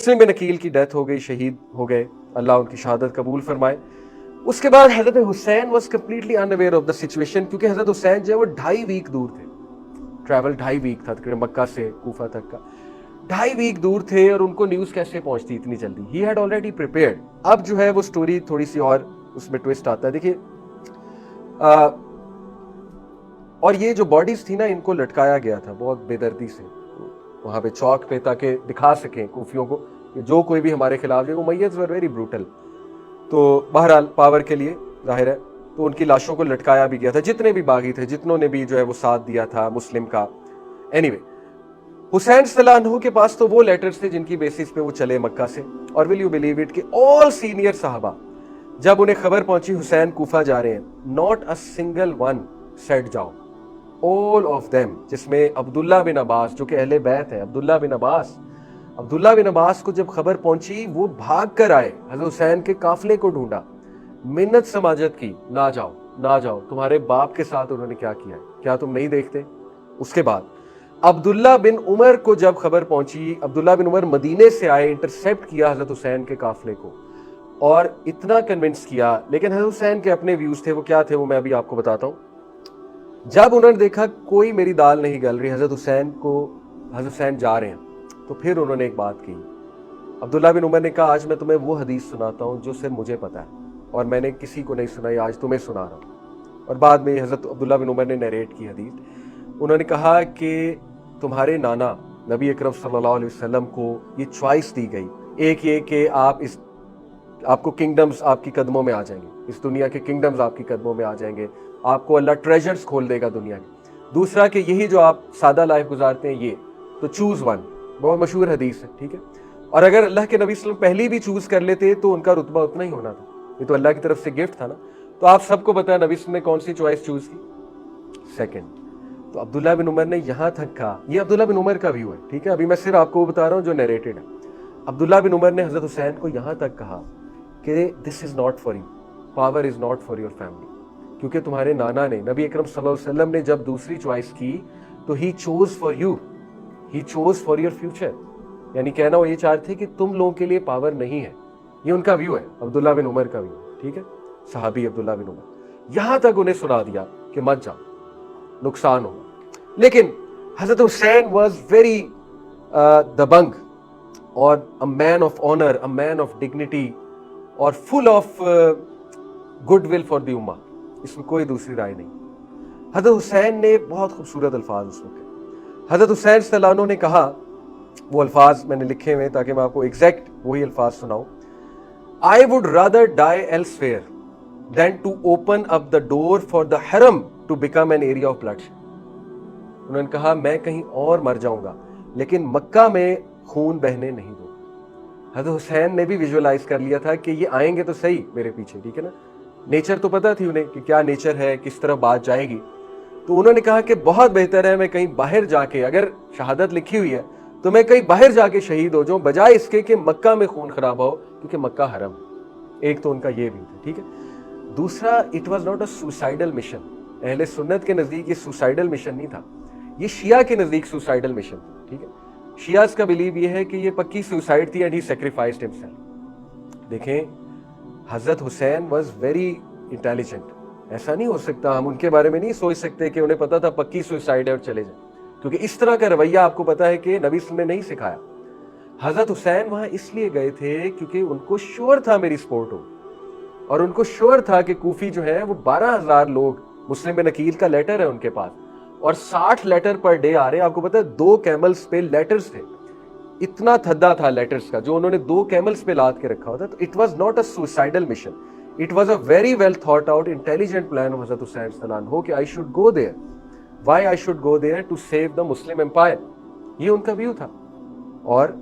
मुस्लिम बिन अकील की डेथ हो गई, शहीद हो गए, अल्लाह उनकी शहादत कबूल फरमाए। उसके बाद हजरत Hussain was completely unaware of the situation, क्योंकि हजरत हुसैन जो है वो 2.5 वीक दूर थे। ट्रैवल 2.5 वीक था तकरीबन मक्का से कूफा तक का, 2.5 वीक दूर थे और उनको न्यूज़ कैसे पहुंचती इतनी जल्दी। He had already prepared. अब जो है वो स्टोरी थोड़ी सी और उसमें ट्विस्ट आता है। देखिए और ये जो बॉडीज थी ना, इनको लटकाया गया था बहुत बेदर्दी से वहां पे चौक पे, ताकि दिखा सकें कूफियों को कि जो कोई भी हमारे खिलाफ है। उमैय्यद वर वेरी ब्रूटल, तो बहरहाल पावर के लिए जाहिर है, तो उनकी लाशों को लटकाया भी गया था। जितने भी बागी थे, जितनों ने भी जो है वो साथ दिया था मुस्लिम का। एनीवे, हुसैन सल्लल्लाहु अलैहि वसल्लम के पास तो वो लेटर्स थे जिनकी बेसिस पे वो चले मक्का से। और विल यू बिलीव इट कि ऑल सीनियर साहबा, जब उन्हें खबर पहुंची हुसैन कूफा जा रहे हैं, not a single one said जाओ, ऑल ऑफ देम, जिसमें अब्दुल्ला बिन अब्बास जो कि अहले बैत है। अब्दुल्ला बिन अब्बास को जब खबर पहुंची, वो भाग कर आए, हज़रत हुसैन के काफिले को ढूंढा, मिन्नत समाजत की, ना जाओ ना जाओ, तुम्हारे बाप के साथ उन्होंने क्या किया है, क्या तुम नहीं देखते। उसके बाद अब्दुल्ला बिन उमर को जब खबर पहुंची, अब्दुल्ला बिन उमर मदीने से आए, इंटरसेप्ट किया हजरत हुसैन के काफिले को और इतना कन्विंस किया। लेकिन हजरत हुसैन के अपने व्यूज थे, वो क्या थे वो मैं अभी आपको बताता हूँ। जब उन्होंने देखा कोई मेरी दाल नहीं गल रही, हजरत हुसैन जा रहे हैं, तो फिर उन्होंने एक बात की। अब्दुल्ला बिन उमर ने कहा, आज मैं तुम्हें वो हदीस सुनाता हूँ जो सिर्फ मुझे पता है और मैंने किसी को नहीं सुनाई, आज तुम्हें सुना रहा हूँ। और बाद में हजरत अब्दुल्ला बिन उमर ने नरेट की हदीस। उन्होंने कहा कि तुम्हारे नाना नबी अकरम सल्लल्लाहु अलैहि वसल्लम को ये चॉइस दी गई, एक ये कि आपको किंगडम्स आपकी कदमों में आ जाएंगे, इस दुनिया के किंगडम्स आपकी कदमों में आ जाएंगे, आपको अल्लाह ट्रेजर्स खोल देगा दुनिया के। दूसरा कि यही जो आप सादा लाइफ गुजारते हैं, ये तो चूज वन, बहुत मशहूर हदीस है, ठीक है। और अगर अल्लाह के नबी सल्लल्लाहु अलैहि वसल्लम पहले भी चूज कर लेते तो उनका रुतबा उतना ही होना था, ये तो अल्लाह की तरफ से गिफ्ट था ना। तो आप सबको पता है नबी सल्लल्लाहु अलैहि वसल्लम ने कौन सी चॉइस चूज की, सेकंड। तो अब्दुल्ला बिन उमर ने यहां तक कहा, ये अब्दुल्ला बिन उमर का व्यू है, ठीक है, अभी मैं सिर्फ आपको बता रहा हूं जो नरेटेड है। अब्दुल्ला बिन उमर ने हजरत हुसैन को यहां तक कहा कि this is not for you, power is not for your family, क्योंकि तुम्हारे नाना ने, नबी अकरम सल्लल्लाहु अलैहि वसल्लम ने जब दूसरी चॉइस की तो he chose for you, he chose for your future. यानी कहना वो ये चाहते थे कि तुम लोगों के लिए पावर नहीं है। ये उनका व्यू है, अब्दुल्ला बिन उमर का व्यू है, ठीक है, सहाबी अब्दुल्ला बिन उमर। यहां तक उन्हें सुना दिया कि मत जाओ, नुकसान होगा। लेकिन हजरत हुसैन वॉज वेरी दबंग और a man of honour, a man of dignity और full of goodwill for the उम्मा, इसमें कोई दूसरी राय नहीं। हजरत हुसैन ने बहुत खूबसूरत अल्फाज उस वक्त, हजरत हुसैन सल्लल्लाहु अलैहि वसल्लम ने कहा, वो अल्फाज मैंने लिखे हुए ताकि मैं आपको एग्जैक्ट वही अल्फाज सुनाऊं। I would rather die elsewhere than to open up the door for the हरम to become an area of bloodshed. उन्होंने कहा, मैं कहीं और मर जाऊंगा लेकिन मक्का में खून बहने नहीं दूंगा। हजरत हुसैन ने भी विजुअलाइज कर लिया था कि ये आएंगे तो सही मेरे पीछे, ठीक है ना, नेचर तो पता थी उन्हें कि क्या नेचर है, किस तरह बात जाएगी। तो उन्होंने कहा कि बहुत बेहतर है मैं कहीं बाहर जाके, अगर शहादत लिखी हुई है तो मैं कहीं बाहर जाके शहीद हो जाऊं, बजाय इसके कि मक्का में खून खराब हो, क्योंकि मक्का हरम है। एक तो उनका ये भी था, ठीक है। दूसरा, it was not a suicidal mission. अहले सुन्नत के नजदीक ये सुसाइडल मिशन नहीं था, ये शिया के नजदीक सुसाइडल मिशन था, ठीक है। शियाज का बिलीव ये है कि ये पक्की सुसाइड थी एंड ही सैक्रिफाइस्ड हिमसेल्फ। देखें, हजरत हुसैन वॉज वेरी इंटेलिजेंट। ऐसा नहीं हो सकता, हम उनके बारे में नहीं सोच सकते कि उन्हें पता था पक्की सुसाइड है और चले जाए, क्योंकि इस तरह का रवैया आपको पता है कि नबी ने नहीं सिखाया। हजरत हुसैन वहां इसलिए गए थे क्योंकि उनको श्योर था मेरी सपोर्ट हो, और उनको श्योर था कि कूफी जो है वो 12,000 लोग, मुस्लिम बिन अकील का लेटर है उनके पास और 60 लेटर पर डे आ रहे हैं। आपको पता है 2 कैमल्स पे लेटर्स थे, इतना थद्दा था लेटर्स का जो उन्होंने 2 कैमल्स पे लाद के रखा होता। तो it was not a suicidal mission, it was a very well thought out intelligent plan of हजरत हुसैन सल्लल्लाहु अलैहि वसल्लम कि I should go there, why I should go there, to save the Muslim empire. ये उनका व्यू था। और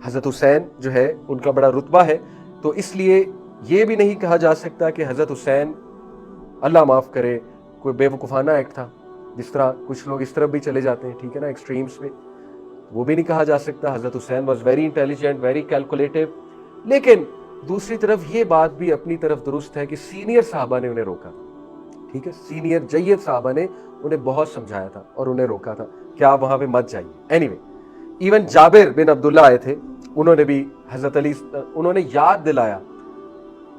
हजरत हुसैन जो है उनका बड़ा रुतबा है, तो इसलिए ये भी नहीं कहा जा सकता कि हजरत हुसैन, अल्लाह माफ करे, कोई बेवकूफाना एक्ट था, जिस तरह कुछ लोग इस तरफ भी चले जाते हैं, ठीक है ना, एक्सट्रीम्स में। वो भी नहीं कहा जा सकता। हजरत Hussain was very intelligent, very calculative. लेकिन दूसरी तरफ ये बात भी अपनी तरफ दुरुस्त है कि सीनियर साहबा ने उन्हें रोका, ठीक है, सीनियर जय्यद साहबा ने उन्हें बहुत समझाया था और उन्हें रोका था कि आप वहां पे मत जाइए। एनीवे, इवन जाबिर बिन अब्दुल्ला आए थे, انہوں نے بھی حضرت علی انہوں نے یاد دلایا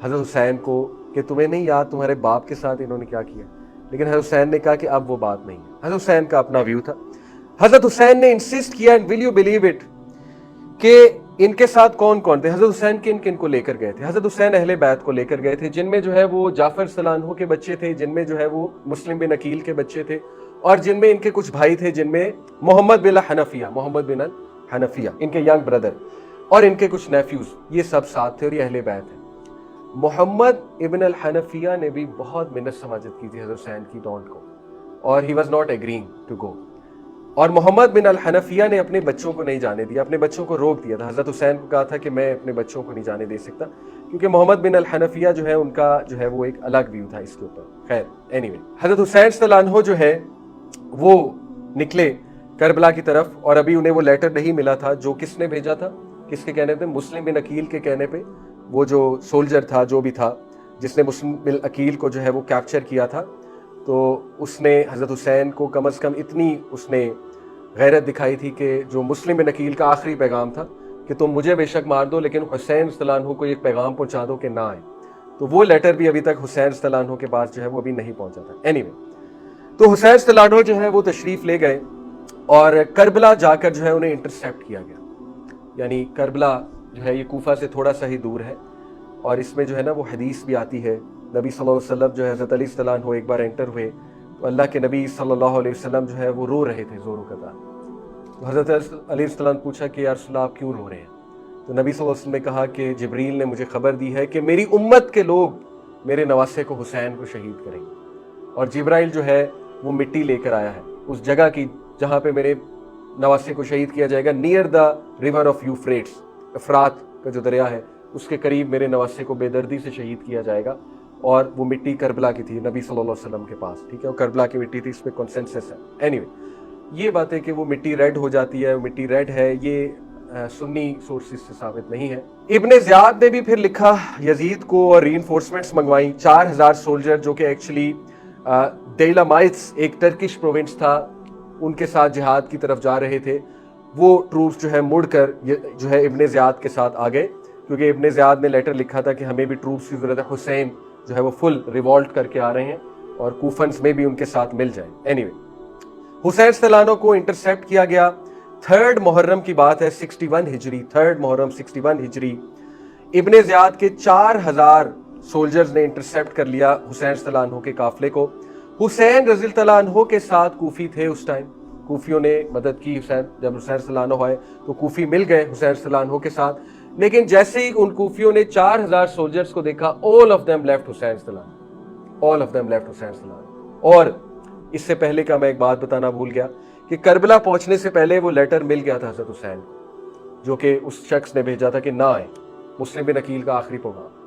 حضرت حسین کو کہ تمہیں نہیں یاد تمہارے باپ کے ساتھ انہوں نے کیا کیا، لیکن حضرت حسین نے کہا کہ اب وہ بات نہیں ہے. حضرت حسین کا اپنا ویو تھا. حضرت حسین نے انسسٹ کیا and will you believe it کہ ان کے ساتھ کون کون تھے. حضرت حسین کن کن کو لے کر گئے تھے؟ حضرت حسین اہل بیت کو لے کر گئے تھے، جن میں جو ہے وہ جعفر رضی اللہ عنہ کے بچے تھے، جن میں جو ہے وہ مسلم بن عقیل کے بچے تھے، اور جن میں ان کے کچھ بھائی تھے، جن میں محمد بن الحنفیہ ان کے ینگ بردر، اور ان کے کچھ نیفیوز، یہ سب ساتھ تھے اور یہ اہل بیت ہیں. محمد ابن الحنفیہ نے بھی بہت منت سماجت کی تھی حضرت حسین کی ڈونٹ کو، اور he was not agreeing to go. اور محمد بن الحنفیہ نے اپنے بچوں کو نہیں جانے دیا، اپنے بچوں کو روک دیا تھا. حضرت حسین کو کہا تھا کہ میں اپنے بچوں کو نہیں جانے دے سکتا، کیونکہ محمد بن الحنفیہ جو ہے ان کا جو ہے وہ ایک الگ ویو تھا اس کے اوپر. خیر اینی وے، حضرت حسین رضی اللہ عنہ جو ہے وہ نکلے کربلا کی طرف، اور ابھی انہیں وہ لیٹر نہیں ملا تھا جو کس نے بھیجا تھا، کس کے کہنے پہ؟ مسلم بن عقیل کے کہنے پہ. وہ جو سولجر تھا، جو بھی تھا، جس نے مسلم بن عقیل کو جو ہے وہ کیپچر کیا تھا، تو اس نے حضرت حسین کو کم از کم اتنی اس نے غیرت دکھائی تھی کہ جو مسلم بن عقیل کا آخری پیغام تھا کہ تم مجھے بے شک مار دو لیکن حسین رضی اللہ عنہ کو ایک پیغام پہنچا دو کہ نہ آئے. تو وہ لیٹر بھی ابھی تک حسین رضی اللہ عنہ کے پاس جو ہے وہ ابھی نہیں پہنچا تھا. اینی وے، تو حسین رضی اللہ عنہ جو ہے وہ تشریف لے گئے اور کربلا جا کر جو ہے انہیں انٹرسیپٹ کیا گیا. یعنی کربلا جو ہے یہ کوفہ سے تھوڑا سا ہی دور ہے، اور اس میں جو ہے نا وہ حدیث بھی آتی ہے. نبی صلی اللہ علیہ وسلم جو ہے حضرت علی صلی اللہ عنہ ایک بار انٹر ہوئے تو اللہ کے نبی صلی اللہ علیہ وسلم جو ہے وہ رو رہے تھے زوروں قطار. تو حضرت علی صلی اللہ علیہ وسلم نے پوچھا کہ یا رسول اللہ آپ کیوں رو رہے ہیں؟ تو نبی صلی اللہ علیہ وسلم نے کہا کہ جبریل نے مجھے خبر دی ہے کہ میری امت کے لوگ میرے نواسے کو حسین کو شہید کریں گے، اور جبرائیل جو ہے وہ مٹی لے کر آیا ہے اس جگہ کی جہاں پہ میرے نواسے کو شہید کیا جائے گا، نیئر دا ریور آف یوفریٹس، افرات کا جو دریا ہے اس کے قریب میرے نواسے کو بے دردی سے شہید کیا جائے گا. اور وہ مٹی کربلا کی تھی نبی صلی اللہ علیہ وسلم کے پاس، ٹھیک ہے، وہ کربلا کی مٹی تھی، اس پہ کنسنسس ہے. اینی وے، یہ بات ہے کہ وہ مٹی ریڈ ہو جاتی ہے، وہ مٹی ریڈ ہے، یہ سنی سورسز سے ثابت نہیں ہے. ابن زیاد نے بھی پھر لکھا یزید کو اور ری انفورسمنٹس منگوائیں. 4000 سولجر جو کہ ایکچولی دیلامائٹس ایک ٹرکش پروونس تھا، ان کے ساتھ جہاد کی طرف جا رہے تھے. وہ ٹروپس جو ہے مڑ کر جو ہے ابن زیاد کے ساتھ آ گئے، کیونکہ ابن زیاد نے لیٹر لکھا تھا کہ ہمیں بھی ٹروپس کی ضرورت ہے، حسین جو ہے وہ فل ریوالٹ کر کے آ رہے ہیں اور کوفنز میں بھی ان کے ساتھ مل جائیں. اینی وے، حسین صلی اللہ عنہ کو انٹرسیپٹ کیا گیا. 3 محرم کی بات ہے 61 ہجری، 3 محرم 61 ہجری. ابن زیاد کے 4000 سولجرز نے انٹرسیپٹ کر لیا حسین صلی اللہ عنہ کے قافلے کو. حسین رضی اللہ عنہ کے ساتھ کوفی تھے اس ٹائم، کوفیوں نے مدد کی. حسین جب حسین صلی اللہ عنہ آئے تو کوفی مل گئے حسین صلی اللہ عنہ کے ساتھ، لیکن جیسے ہی ان کوفیوں نے 4000 سولجرز کو دیکھا، all of them left حسین صلی اللہ عنہ، all of them left حسین صلی اللہ عنہ. اور اس سے پہلے کا میں ایک بات بتانا بھول گیا کہ کربلا پہنچنے سے پہلے وہ لیٹر مل گیا تھا حضرت حسین، جو کہ اس شخص نے بھیجا تھا کہ نہ آئے، مسلم بن عقیل کا آخری پیغام.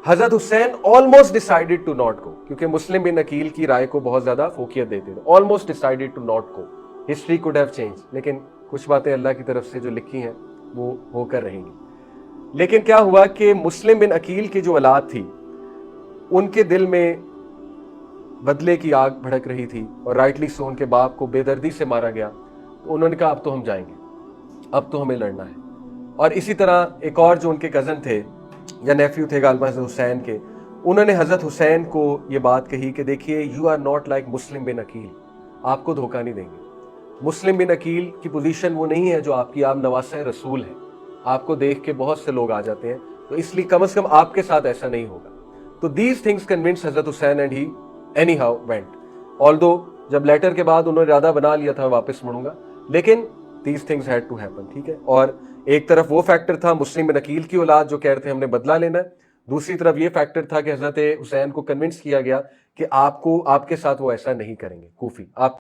حضرت حسین almost decided to not go، کیونکہ مسلم بن عقیل کی رائے کو بہت زیادہ فوقیت دیتے تھے. almost decided to not go. History could have changed، لیکن کچھ باتیں اللہ کی طرف سے جو لکھی ہیں وہ ہو کر رہیں گی. لیکن کیا ہوا کہ مسلم بن عقیل کی جو اولاد تھی ان کے دل میں بدلے کی آگ بھڑک رہی تھی، اور رائٹلی سو ان کے باپ کو بے دردی سے مارا گیا. تو انہوں نے کہا اب تو ہم جائیں گے، اب تو ہمیں لڑنا ہے. اور اسی طرح ایک اور جو ان کے کزن تھے یا نیفیو تھے غالباً حضرت حسین کے، انہوں نے حضرت حسین کو یہ بات کہی کہ دیکھیے یو آر ناٹ لائک مسلم بن عقیل، آپ کو دھوکہ نہیں دیں گے. مسلم بن عقیل کی پوزیشن وہ نہیں ہے جو آپ کی، آپ نواسہ رسول ہیں، آپ کو دیکھ کے بہت سے لوگ آ جاتے ہیں، تو اس لیے کم از کم آپ کے ساتھ ایسا نہیں ہوگا. تو دیز تھنگس کنونس حضرت Hussain and he anyhow went. Although جب لیٹر کے بعد انہوں نے ارادہ بنا لیا تھا واپس مڑوں گا، لیکن these things had to happen, ٹھیک ہے. اور ایک طرف وہ فیکٹر تھا مسلم بن عقیل کی اولاد جو کہہ رہے تھے ہم نے بدلہ لینا ہے، دوسری طرف یہ فیکٹر تھا کہ حضرت حسین کو کنونس کیا گیا کہ آپ کے ساتھ وہ ایسا نہیں کریں گے کوفی، آپ